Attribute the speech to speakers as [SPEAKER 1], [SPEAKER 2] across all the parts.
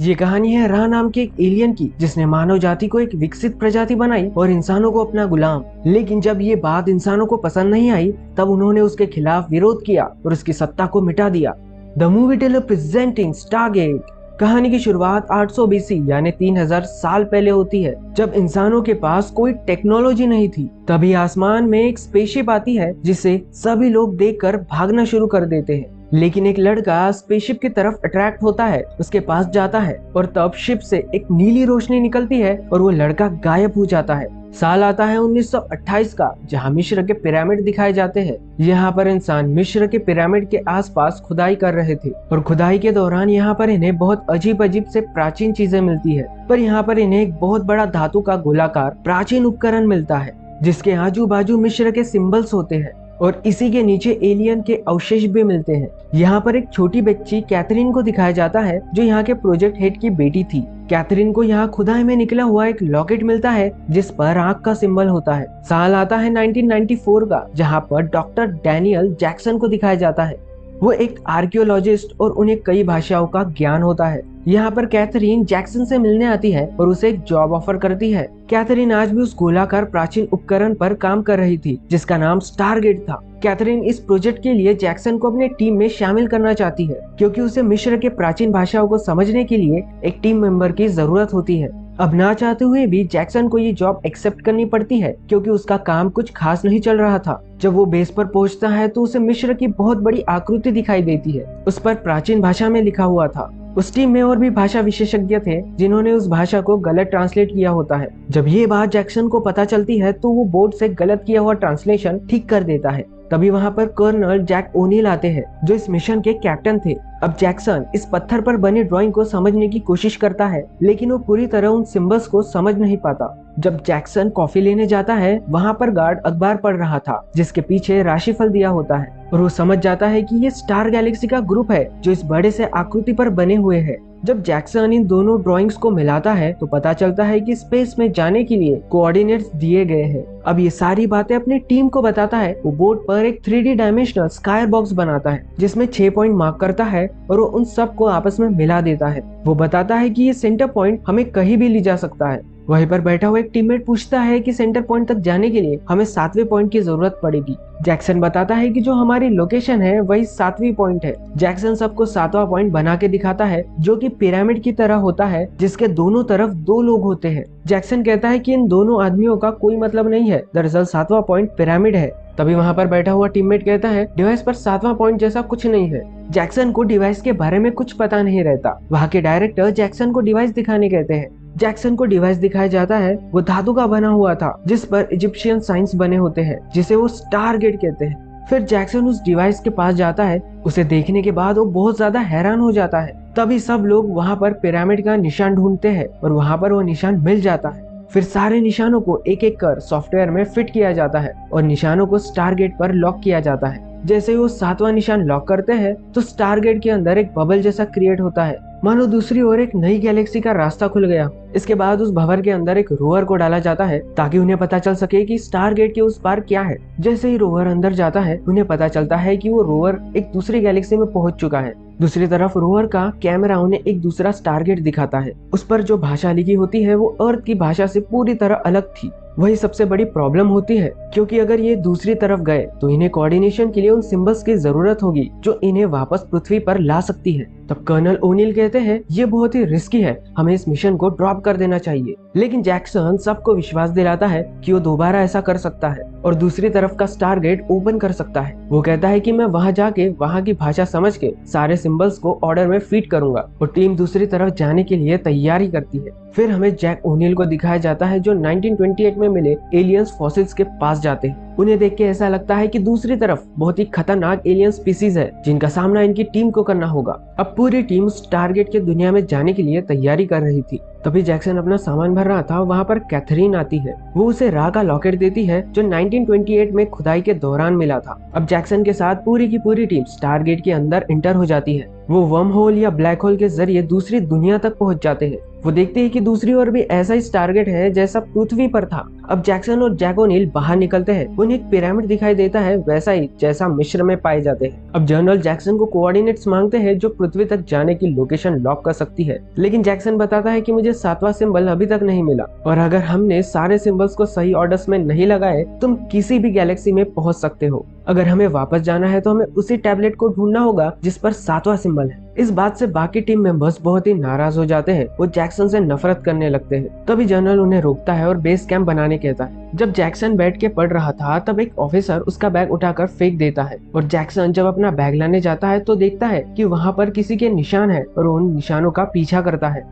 [SPEAKER 1] ये कहानी है रा नाम के एक एलियन की, जिसने मानव जाति को एक विकसित प्रजाति बनाई और इंसानों को अपना गुलाम। लेकिन जब ये बात इंसानों को पसंद नहीं आई, तब उन्होंने उसके खिलाफ विरोध किया और उसकी सत्ता को मिटा दिया। The movie teller presenting Stargate. कहानी की शुरुआत 800 BC यानी 3000 साल पहले होती है, जब इंसानों के पास कोई टेक्नोलॉजी नहीं थी। तभी आसमान में एक स्पेसशिप आती है, जिसे सभी लोग देखकर भागना शुरू कर देते हैं। लेकिन एक लड़का स्पेसशिप की तरफ अट्रैक्ट होता है, उसके पास जाता है और तब शिप से एक नीली रोशनी निकलती है और वो लड़का गायब हो जाता है। साल आता है 1928 का, जहां मिस्र के पिरामिड दिखाए जाते हैं। यहाँ पर इंसान मिस्र के पिरामिड के आसपास खुदाई कर रहे थे और खुदाई के दौरान यहाँ पर इन्हें बहुत अजीब अजीब से प्राचीन चीजें मिलती है। पर यहाँ पर इन्हें एक बहुत बड़ा धातु का गोलाकार प्राचीन उपकरण मिलता है, जिसके आजू बाजू मिस्र के सिंबल्स होते हैं और इसी के नीचे एलियन के अवशेष भी मिलते हैं। यहाँ पर एक छोटी बच्ची कैथरीन को दिखाया जाता है, जो यहाँ के प्रोजेक्ट हेड की बेटी थी। कैथरीन को यहाँ खुदाई में निकला हुआ एक लॉकेट मिलता है, जिस पर आग का सिंबल होता है। साल आता है 1994 का, जहाँ पर डॉक्टर डैनियल जैक्सन को दिखाया जाता है। वो एक आर्कियोलॉजिस्ट और उन्हें कई भाषाओं का ज्ञान होता है। यहाँ पर कैथरीन जैक्सन से मिलने आती है और उसे एक जॉब ऑफर करती है। कैथरीन आज भी उस गोलाकार प्राचीन उपकरण पर काम कर रही थी, जिसका नाम स्टारगेट था। कैथरीन इस प्रोजेक्ट के लिए जैक्सन को अपने टीम में शामिल करना चाहती है, क्योंकि उसे मिस्र के प्राचीन भाषाओं को समझने के लिए एक टीम मेंबर की जरूरत होती है। अब ना चाहते हुए भी जैक्सन को ये जॉब एक्सेप्ट करनी पड़ती है, क्योंकि उसका काम कुछ खास नहीं चल रहा था। जब वो बेस पर पहुंचता है तो उसे मिस्र की बहुत बड़ी आकृति दिखाई देती है। उस पर प्राचीन भाषा में लिखा हुआ था। उस टीम में और भी भाषा विशेषज्ञ थे, जिन्होंने उस भाषा को गलत ट्रांसलेट किया होता है। जब ये बात जैक्सन को पता चलती है तो वो बोर्ड से गलत किया हुआ ट्रांसलेशन ठीक कर देता है। तभी वहाँ पर कर्नल जैक ओनील आते हैं, जो इस मिशन के कैप्टन थे। अब जैक्सन इस पत्थर पर बनी ड्राइंग को समझने की कोशिश करता है, लेकिन वो पूरी तरह उन सिंबल्स को समझ नहीं पाता। जब जैक्सन कॉफी लेने जाता है, वहाँ पर गार्ड अखबार पढ़ रहा था, जिसके पीछे राशिफल दिया होता है, और वो समझ जाता है कि ये स्टार गैलेक्सी का ग्रुप है, जो इस बड़े से आकृति पर बने हुए है। जब जैक्सन इन दोनों ड्राइंग्स को मिलाता है तो पता चलता है कि स्पेस में जाने के लिए कोऑर्डिनेट्स दिए गए हैं। अब ये सारी बातें अपनी टीम को बताता है। वो बोर्ड पर एक 3D डायमेंशनल स्कायर बॉक्स बनाता है, जिसमें 6 पॉइंट मार्क करता है और वो उन सब को आपस में मिला देता है। वो बताता है कि ये सेंटर पॉइंट हमें कहीं भी ले जा सकता है। वहीं पर बैठा हुआ एक टीममेट पूछता है कि सेंटर पॉइंट तक जाने के लिए हमें 7वें पॉइंट की जरूरत पड़ेगी। जैक्सन बताता है कि जो हमारी लोकेशन है वही 7वीं पॉइंट है। जैक्सन सबको 7वां पॉइंट बना के दिखाता है, जो कि पिरामिड की तरह होता है, जिसके दोनों तरफ 2 लोग होते हैं। जैक्सन कहता है कि इन दोनों आदमियों का कोई मतलब नहीं है, दरअसल 7वां पॉइंट पिरामिड है। तभी वहाँ पर बैठा हुआ टीममेट कहता है, डिवाइस पर 7वां पॉइंट जैसा कुछ नहीं है। जैक्सन को डिवाइस के बारे में कुछ पता नहीं रहता। वहाँ के डायरेक्टर जैक्सन को डिवाइस दिखाने कहते हैं। जैक्सन को डिवाइस दिखाया जाता है। वो धातु का बना हुआ था, जिस पर इजिप्शियन साइंस बने होते हैं, जिसे वो स्टारगेट कहते हैं। फिर जैक्सन उस डिवाइस के पास जाता है। उसे देखने के बाद वो बहुत ज्यादा हैरान हो जाता है। तभी सब लोग वहाँ पर पिरामिड का निशान ढूंढते हैं और वहाँ पर वो निशान मिल जाता है। फिर सारे निशानों को एक एक कर सॉफ्टवेयर में फिट किया जाता है और निशानों को स्टारगेट पर लॉक किया जाता है। जैसे ही वो 7वां निशान लॉक करते हैं तो स्टारगेट के अंदर एक बबल जैसा क्रिएट होता है, मानो दूसरी ओर एक नई गैलेक्सी का रास्ता खुल गया। इसके बाद उस भंवर के अंदर एक रोवर को डाला जाता है, ताकि उन्हें पता चल सके कि स्टारगेट के उस पार क्या है। जैसे ही रोवर अंदर जाता है, उन्हें पता चलता है कि वो रोवर एक दूसरी गैलेक्सी में पहुंच चुका है। दूसरी तरफ रोवर का कैमरा उन्हें एक दूसरा स्टारगेट दिखाता है। उस पर जो भाषा लिखी होती है वो अर्थ की भाषा से पूरी तरह अलग थी। वही सबसे बड़ी प्रॉब्लम होती है, क्योंकि अगर ये दूसरी तरफ गए तो इन्हें कोऑर्डिनेशन के लिए उन सिंबल्स की जरूरत होगी, जो इन्हें वापस पृथ्वी पर ला सकती है। तब कर्नल ओनील कहते हैं, ये बहुत ही रिस्की है, हमें इस मिशन को ड्रॉप कर देना चाहिए। लेकिन जैक्सन सबको विश्वास दिलाता है कि वो दोबारा ऐसा कर सकता है और दूसरी तरफ का स्टारगेट ओपन कर सकता है। वो कहता है कि मैं वहां जाके वहां की भाषा समझ के सारे सिंबल्स को ऑर्डर में फीड करूंगा, और टीम दूसरी तरफ जाने के लिए तैयारी करती है। फिर हमें जैक ओनील को दिखाया जाता है, जो 1928 में मिले एलियंस फॉसिल्स के पास जाते हैं। उन्हें देख के ऐसा लगता है कि दूसरी तरफ बहुत ही खतरनाक एलियन स्पीसीज है, जिनका सामना इनकी टीम को करना होगा। अब पूरी टीम स्टारगेट के दुनिया में जाने के लिए तैयारी कर रही थी। तभी जैक्सन अपना सामान भर रहा था। वहाँ पर कैथरीन आती है। वो उसे रा का लॉकेट देती है, जो 1928 में खुदाई के दौरान मिला था। अब जैक्सन के साथ पूरी की पूरी टीम स्टारगेट के अंदर इंटर हो जाती है। वो वर्म होल या ब्लैक होल के जरिए दूसरी दुनिया तक पहुंच जाते हैं। वो देखते हैं कि दूसरी ओर भी ऐसा ही टारगेट है जैसा पृथ्वी पर था। अब जैक्सन और जैक ओ'नील बाहर निकलते हैं। उन्हें एक पिरामिड दिखाई देता है, वैसा ही जैसा मिस्र में पाए जाते हैं। अब जनरल जैक्सन को कोऑर्डिनेट्स मांगते हैं जो पृथ्वी तक जाने की लोकेशन लॉक कर सकती है, लेकिन जैक्सन बताता है कि मुझे 7वां सिंबल अभी तक नहीं मिला और अगर हमने सारे सिंबल्स को सही ऑर्डर्स में नहीं लगाए तुम किसी भी गैलेक्सी में पहुंच सकते हो। अगर हमें वापस जाना है तो हमें उसी टैबलेट को ढूंढना होगा जिस पर 7वां सिंबल है। इस बात से बाकी टीम मेंबर्स बहुत ही नाराज हो जाते हैं। वो जैक्सन से नफरत करने लगते हैं। तभी जनरल उन्हें रोकता है और बेस कैंप बनाने कहता है। जब जैक्सन बैठ के पढ़ रहा था तब एक ऑफिसर उसका बैग उठाकर फेंक देता है और जैक्सन जब अपना बैग लाने जाता है तो देखता है कि वहाँ पर किसी के निशान है और उन निशानों का पीछा करता है।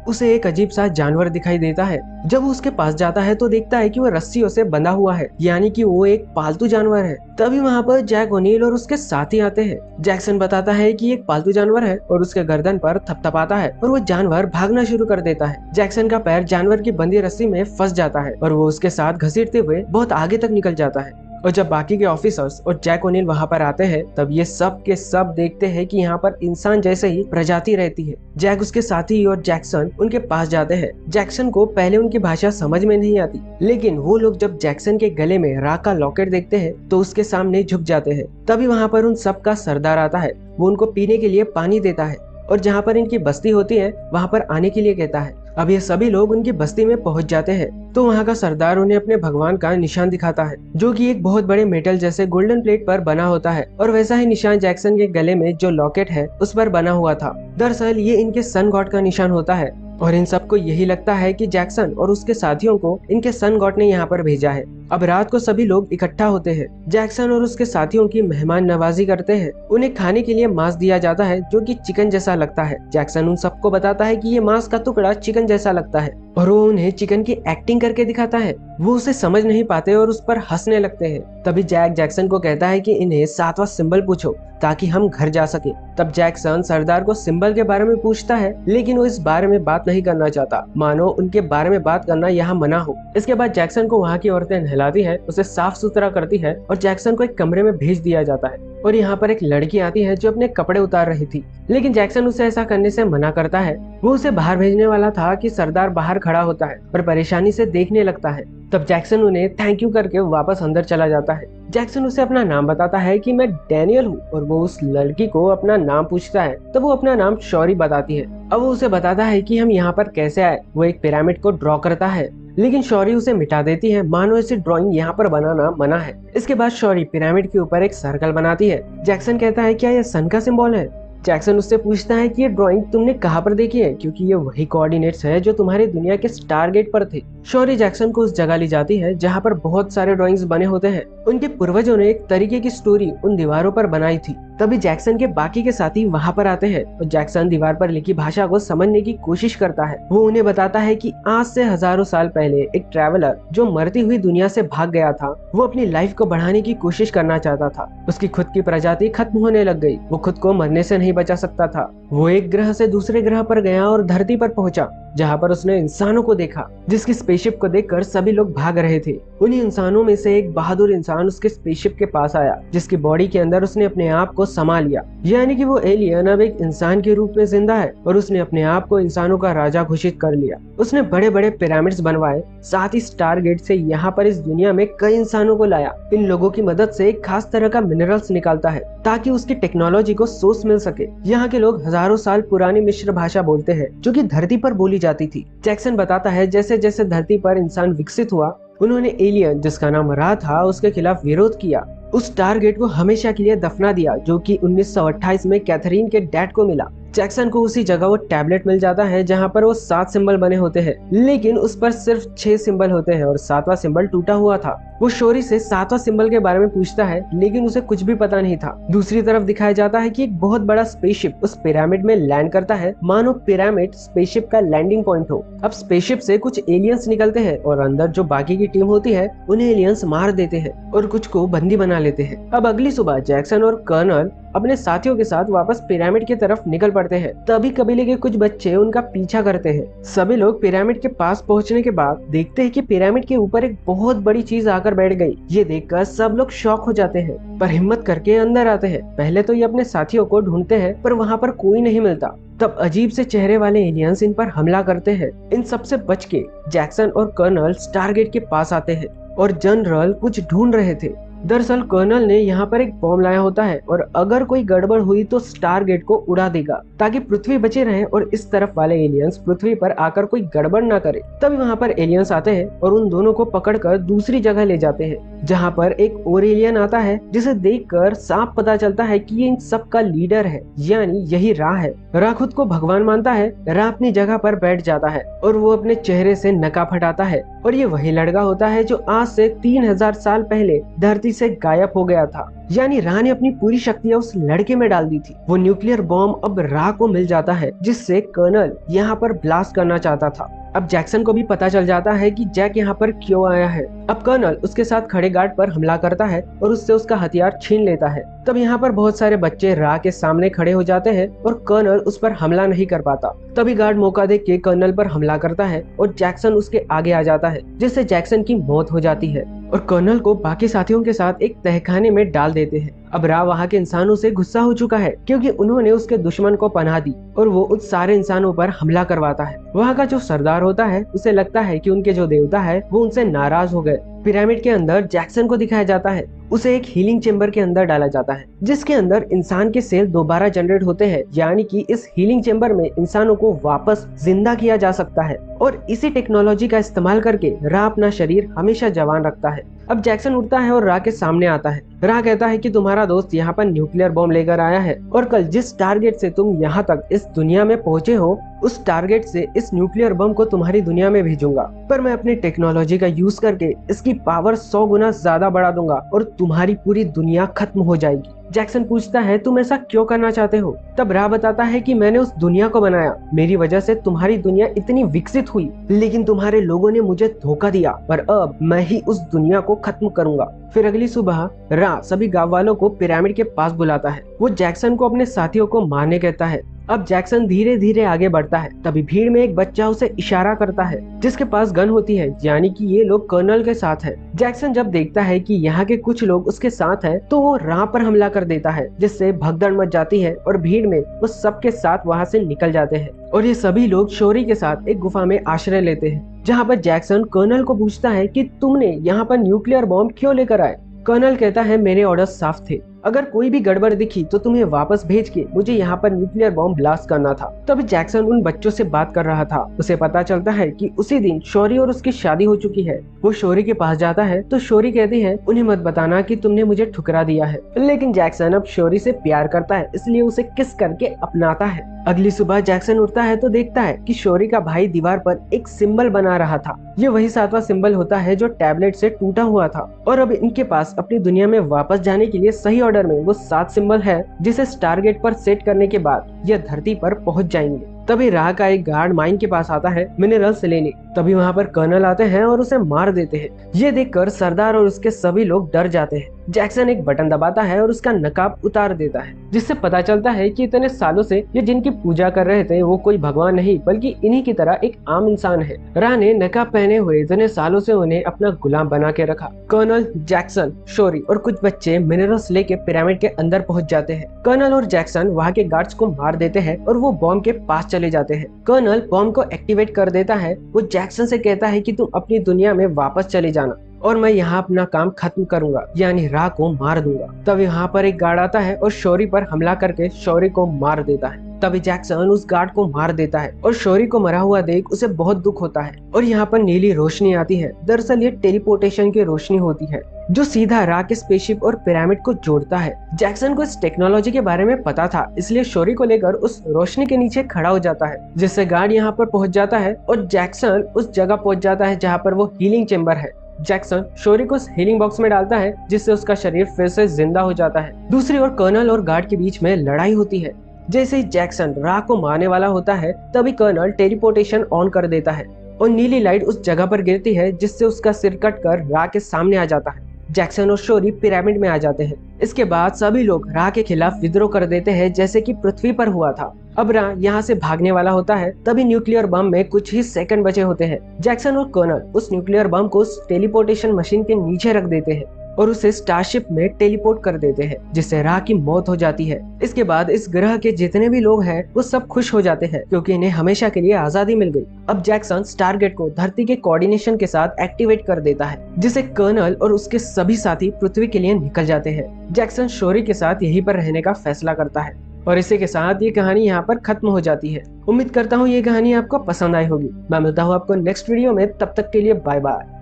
[SPEAKER 1] उसे एक अजीब सा जानवर दिखाई देता है। जब वो उसके पास जाता है तो देखता है कि वो रस्सियों से बंधा हुआ है, यानी कि वो एक पालतू जानवर है। तभी वहाँ पर जैक ओ'नील और उसके साथी आते हैं। जैक्सन बताता है कि एक पालतू जानवर है और उसके गर्दन पर थपथपाता है और वो जानवर भागना शुरू कर देता है। जैक्सन का पैर जानवर की बंधी रस्सी में फंस जाता है और वो उसके साथ घसीटते हुए बहुत आगे तक निकल जाता है। और जब बाकी के ऑफिसर्स और जैक ओ'नील वहाँ पर आते हैं तब ये सब के सब देखते हैं कि यहाँ पर इंसान जैसे ही प्रजाति रहती है। जैक, उसके साथी और जैक्सन उनके पास जाते हैं। जैक्सन को पहले उनकी भाषा समझ में नहीं आती, लेकिन वो लोग जब जैक्सन के गले में राख का लॉकेट देखते हैं तो उसके सामने झुक जाते हैं। तभी वहाँ पर उन सब का सरदार आता है। वो उनको पीने के लिए पानी देता है और जहाँ पर इनकी बस्ती होती है वहाँ पर आने के लिए कहता है। अब ये सभी लोग उनकी बस्ती में पहुंच जाते हैं तो वहाँ का सरदार उन्हें अपने भगवान का निशान दिखाता है जो कि एक बहुत बड़े मेटल जैसे गोल्डन प्लेट पर बना होता है और वैसा ही निशान जैक्सन के गले में जो लॉकेट है उस पर बना हुआ था। दरअसल ये इनके सन गॉड का निशान होता है और इन सबको यही लगता है कि जैक्सन और उसके साथियों को इनके सन गॉड ने यहाँ पर भेजा है। अब रात को सभी लोग इकट्ठा होते हैं। जैक्सन और उसके साथियों की मेहमान नवाजी करते हैं। उन्हें खाने के लिए मांस दिया जाता है जो कि चिकन जैसा लगता है। जैक्सन उन सबको बताता है कि ये मांस का टुकड़ा चिकन जैसा लगता है और वो उन्हें चिकन की एक्टिंग करके दिखाता है। वो उसे समझ नहीं पाते और उस पर हंसने लगते हैं। तभी जैक जैक्सन को कहता है कि इन्हें 7वां सिंबल पूछो ताकि हम घर जा सके। तब जैक्सन सरदार को सिंबल के बारे में पूछता है, लेकिन वो इस बारे में बात नहीं करना चाहता, मानो उनके बारे में बात करना यहाँ मना हो। इसके बाद जैक्सन को वहाँ की औरतें नहलाती है, उसे साफ सुथरा करती है और जैक्सन को एक कमरे में भेज दिया जाता है। और यहाँ पर एक लड़की आती है जो अपने कपड़े उतार रही थी, लेकिन जैक्सन उसे ऐसा करने से मना करता है। वो उसे बाहर भेजने वाला था कि सरदार बाहर खड़ा होता है और परेशानी से देखने लगता है। तब जैक्सन उन्हें थैंक यू करके वापस अंदर चला जाता है। जैक्सन उसे अपना नाम बताता है कि मैं डैनियल हूँ और वो उस लड़की को अपना नाम पूछता है तब वो अपना नाम शौरी बताती है। अब वो उसे बताता है कि हम यहाँ पर कैसे आए। वो एक पिरामिड को ड्रॉ करता है, लेकिन शौरी उसे मिटा देती है, मानो ऐसी ड्राइंग यहाँ पर बनाना मना है। इसके बाद शौरी पिरामिड के ऊपर एक सर्कल बनाती है। जैक्सन कहता है क्या यह सन का सिंबल है। जैक्सन उससे पूछता है कि ये ड्राइंग तुमने कहाँ पर देखी है, क्योंकि ये वही कोऑर्डिनेट्स है जो तुम्हारी दुनिया के स्टारगेट पर थे। शौरी जैक्सन को उस जगह ले जाती है जहाँ पर बहुत सारे ड्राइंग्स बने होते हैं। उनके पूर्वजों ने एक तरीके की स्टोरी उन दीवारों पर बनाई थी। तभी जैक्सन के बाकी के साथी वहाँ पर आते हैं और जैक्सन दीवार पर लिखी भाषा को समझने की कोशिश करता है। वो उन्हें बताता है कि आज से हजारों साल पहले एक ट्रैवलर जो मरती हुई दुनिया से भाग गया था, वो अपनी लाइफ को बढ़ाने की कोशिश करना चाहता था। उसकी खुद की प्रजाति खत्म होने लग गई। वो खुद को मरने से नहीं बचा सकता था। वो एक ग्रह से दूसरे ग्रह पर गया और धरती पर पहुंचा, जहाँ पर उसने इंसानों को देखा, जिसकी स्पेसशिप को देखकर सभी लोग भाग रहे थे। उन्हीं इंसानों में से एक बहादुर इंसान उसके स्पेसशिप के पास आया, जिसकी बॉडी के अंदर उसने अपने आप को समा लिया, यानी कि वो एलियन अब एक इंसान के रूप में जिंदा है और उसने अपने आप को इंसानों का राजा घोषित कर लिया। उसने बड़े बड़े पिरामिड्स बनवाए, साथ ही स्टारगेट से यहाँ पर इस दुनिया में कई इंसानों को लाया। इन लोगों की मदद से एक खास तरह का मिनरल्स निकालता है ताकि उसकी टेक्नोलॉजी को सोर्स मिल सके। यहाँ के लोग हजारों साल पुरानी मिश्र भाषा बोलते हैं जो कि धरती पर बोली जाती थी। जैक्सन बताता है जैसे जैसे धरती पर इंसान विकसित हुआ, उन्होंने एलियन जिसका नाम रा था उसके खिलाफ विरोध किया। उस टारगेट को हमेशा के लिए दफना दिया जो कि 1928 में कैथरीन के डैड को मिला। जैक्सन को उसी जगह वो टैबलेट मिल जाता है जहाँ पर वो 7 सिंबल बने होते हैं, लेकिन उस पर सिर्फ 6 सिंबल होते हैं और 7वां सिंबल टूटा हुआ था। वो शौरी से 7वां सिंबल के बारे में पूछता है, लेकिन उसे कुछ भी पता नहीं था। दूसरी तरफ दिखाया जाता है कि एक बहुत बड़ा स्पेसशिप उस पिरामिड में लैंड करता है, मानो पिरामिड स्पेसशिप का लैंडिंग पॉइंट हो। अब स्पेसशिप से कुछ एलियंस निकलते हैं और अंदर जो बाकी की टीम होती है उन्हें एलियंस मार देते हैं और कुछ को बंदी बना लेते हैं। अब अगली सुबह जैक्सन और कर्नल अपने साथियों के साथ वापस पिरामिड की तरफ निकल पड़ते हैं। तभी कबीले के कुछ बच्चे उनका पीछा करते हैं। सभी लोग पिरामिड के पास पहुंचने के बाद देखते हैं कि पिरामिड के ऊपर एक बहुत बड़ी चीज आकर बैठ गई। ये देखकर सब लोग शॉक हो जाते हैं, पर हिम्मत करके अंदर आते हैं। पहले तो ये अपने साथियों को ढूंढते हैं, पर वहाँ पर कोई नहीं मिलता। तब अजीब से चेहरे वाले एलियंस इन पर हमला करते हैं। इन सबसे बच के जैक्सन और कर्नल स्टारगेट के पास आते हैं और जनरल कुछ ढूंढ रहे थे। दरअसल कर्नल ने यहाँ पर एक बॉम्ब लाया होता है और अगर कोई गड़बड़ हुई तो स्टारगेट को उड़ा देगा ताकि पृथ्वी बचे रहे और इस तरफ वाले एलियंस पृथ्वी पर आकर कोई गड़बड़ ना करे। तभी वहाँ पर एलियंस आते हैं और उन दोनों को पकड़कर दूसरी जगह ले जाते हैं, जहाँ पर एक और एलियन आता है जिसे देखकर साफ पता चलता है कि ये इन सब का लीडर है, यानी यही रा है। रा खुद को भगवान मानता है। रा अपनी जगह पर बैठ जाता है और वो अपने चेहरे से नकाब हटाता है और ये वही लड़का होता है जो आज से 3000 साल पहले धरती से गायब हो गया था। यानी रा ने अपनी पूरी शक्तियां उस लड़के में डाल दी थी। वो न्यूक्लियर बॉम्ब अब रा को मिल जाता है, जिससे कर्नल यहाँ पर ब्लास्ट करना चाहता था। अब जैक्सन को भी पता चल जाता है कि जैक यहाँ पर क्यों आया है। अब कर्नल उसके साथ खड़े गार्ड पर हमला करता है और उससे उसका हथियार छीन लेता है। तब यहाँ पर बहुत सारे बच्चे रा के सामने खड़े हो जाते हैं और कर्नल उस पर हमला नहीं कर पाता। तभी गार्ड मौका देख के कर्नल पर हमला करता है और जैक्सन उसके आगे आ जाता है, जिससे जैक्सन की मौत हो जाती है और कर्नल को बाकी साथियों के साथ एक तहखाने में डाल देते हैं। अब रा वहाँ के इंसानों से गुस्सा हो चुका है क्योंकि उन्होंने उसके दुश्मन को पनाह दी और वो उन सारे इंसानों पर हमला करवाता है। वहाँ का जो सरदार होता है उसे लगता है कि उनके जो देवता है वो उनसे नाराज हो गए। पिरामिड के अंदर जैक्सन को दिखाया जाता है। उसे एक हीलिंग चेम्बर के अंदर डाला जाता है, जिसके अंदर इंसान के सेल दोबारा जनरेट होते हैं, यानी कि इस हीलिंग चेम्बर में इंसानों को वापस जिंदा किया जा सकता है और इसी टेक्नोलॉजी का इस्तेमाल करके रा अपना शरीर हमेशा जवान रखता है। अब जैक्सन उठता है और रा के सामने आता है। रा कहता है कि तुम्हारा दोस्त यहाँ पर न्यूक्लियर बॉम्ब लेकर आया है और कल जिस टारगेट से तुम यहाँ तक इस दुनिया में पहुँचे हो उस टारगेट से इस न्यूक्लियर बम को तुम्हारी दुनिया में भेजूंगा, पर मैं अपनी टेक्नोलॉजी का यूज करके इसकी पावर 100 गुना ज्यादा बढ़ा दूंगा और तुम्हारी पूरी दुनिया खत्म हो जाएगी। जैक्सन पूछता है तुम ऐसा क्यों करना चाहते हो? तब रा बताता है कि मैंने उस दुनिया को बनाया, मेरी वजह से तुम्हारी दुनिया इतनी विकसित हुई, लेकिन तुम्हारे लोगों ने मुझे धोखा दिया और अब मैं ही उस दुनिया को खत्म करूंगा। फिर अगली सुबह रा सभी गांव वालों को पिरामिड के पास बुलाता है। वो जैक्सन को अपने साथियों को मारने कहता है। अब जैक्सन धीरे धीरे आगे बढ़ता है। तभी भीड़ में एक बच्चा उसे इशारा करता है, जिसके पास गन होती है, यानी कि ये लोग कर्नल के साथ है। जैक्सन जब देखता है कि यहाँ के कुछ लोग उसके साथ हैं, तो वो रा पर हमला कर देता है, जिससे भगदड़ मच जाती है और भीड़ में वो सबके साथ वहाँ से निकल जाते हैं और ये सभी लोग शोरी के साथ एक गुफा में आश्रय लेते हैं, जहाँ पर जैक्सन कर्नल को पूछता है कि तुमने यहाँ पर न्यूक्लियर बॉम्ब क्यों लेकर आए? कर्नल कहता है मेरे ऑर्डर साफ थे, अगर कोई भी गड़बड़ दिखी तो तुम्हें वापस भेज के मुझे यहाँ पर न्यूक्लियर बॉम्ब ब्लास्ट करना था। तभी जैक्सन उन बच्चों से बात कर रहा था। उसे पता चलता है कि उसी दिन शौरी और उसकी शादी हो चुकी है। वो शौरी के पास जाता है तो शौरी कहती है उन्हें मत बताना कि तुमने मुझे ठुकरा दिया है, लेकिन जैक्सन अब शौरी से प्यार करता है, इसलिए उसे किस करके अपनाता है। अगली सुबह जैक्सन उठता है तो देखता है कि शौरी का भाई दीवार पर एक सिंबल बना रहा था। ये वही 7वां सिंबल होता है जो टैबलेट से टूटा हुआ था और अब इनके पास अपनी दुनिया में वापस जाने के लिए सही ऑर्डर में वो 7 सिंबल है, जिसे टारगेट पर सेट करने के बाद यह धरती पर पहुंच जाएंगे। तभी राह का एक गार्ड माइन के पास आता है मिनरल्स लेने। तभी वहाँ पर कर्नल आते हैं और उसे मार देते हैं। ये देखकर सरदार और उसके सभी लोग डर जाते हैं। जैक्सन एक बटन दबाता है और उसका नकाब उतार देता है, जिससे पता चलता है कि इतने सालों से ये जिनकी पूजा कर रहे थे वो कोई भगवान नहीं बल्कि इन्हीं की तरह एक आम इंसान है। राह ने नकाब पहने हुए इतने सालों से उन्हें अपना गुलाम बना के रखा। कर्नल, जैक्सन, शौरी और कुछ बच्चे मिनरल्स लेके पिरामिड के अंदर पहुंच जाते हैं। कर्नल और जैक्सन वहाँ के गार्ड्स को मार देते हैं और वो बॉम्ब के पास चले जाते हैं। कर्नल बॉम्ब को एक्टिवेट कर देता है। वो जैक्सन से कहता है कि तुम अपनी दुनिया में वापस चले जाना और मैं यहाँ अपना काम खत्म करूंगा, यानी राह को मार दूंगा। तब यहाँ पर एक गार्ड आता है और शौरी पर हमला करके शौरी को मार देता है। तभी जैक्सन उस गार्ड को मार देता है और शौरी को मरा हुआ देख उसे बहुत दुख होता है और यहाँ पर नीली रोशनी आती है। दरअसल ये टेलीपोर्टेशन की रोशनी होती है जो सीधा राह के स्पेसशिप और पिरामिड को जोड़ता है। जैक्सन को इस टेक्नोलॉजी के बारे में पता था, इसलिए शौरी को लेकर उस रोशनी के नीचे खड़ा हो जाता है, जिससे गार्ड यहाँ पर पहुंच जाता है और जैक्सन उस जगह पहुंच जाता है जहाँ पर वो हीलिंग चेम्बर है। जैक्सन शौरी को उस हीलिंग बॉक्स में डालता है, जिससे उसका शरीर फिर से जिंदा हो जाता है। दूसरी ओर कर्नल और गार्ड के बीच में लड़ाई होती है। जैसे ही जैक्सन राह को मारने वाला होता है, तभी कर्नल टेलीपोर्टेशन ऑन कर देता है और नीली लाइट उस जगह पर गिरती है, जिससे उसका सिर कट कर राह के सामने आ जाता है। जैक्सन और शोरी पिरामिड में आ जाते हैं। इसके बाद सभी लोग रा के खिलाफ विद्रोह कर देते हैं, जैसे कि पृथ्वी पर हुआ था। अब रा यहाँ से भागने वाला होता है, तभी न्यूक्लियर बम में कुछ ही सेकंड बचे होते हैं। जैक्सन और कर्नल उस न्यूक्लियर बम को टेलीपोर्टेशन मशीन के नीचे रख देते हैं और उसे स्टारशिप में टेलीपोर्ट कर देते हैं, जिससे रा की मौत हो जाती है। इसके बाद इस ग्रह के जितने भी लोग हैं वो सब खुश हो जाते हैं, क्योंकि इन्हें हमेशा के लिए आजादी मिल गई। अब जैक्सन स्टारगेट को धरती के कोऑर्डिनेशन के साथ एक्टिवेट कर देता है, जिसे कर्नल और उसके सभी साथी पृथ्वी के लिए निकल जाते हैं। जैक्सन शोरी के साथ यहीं पर रहने का फैसला करता है और इसी के साथ ये कहानी यहाँ पर खत्म हो जाती है। उम्मीद करता हूँ ये कहानी आपको पसंद आई होगी। मैं मिलता हूँ आपको नेक्स्ट वीडियो में, तब तक के लिए बाय बाय।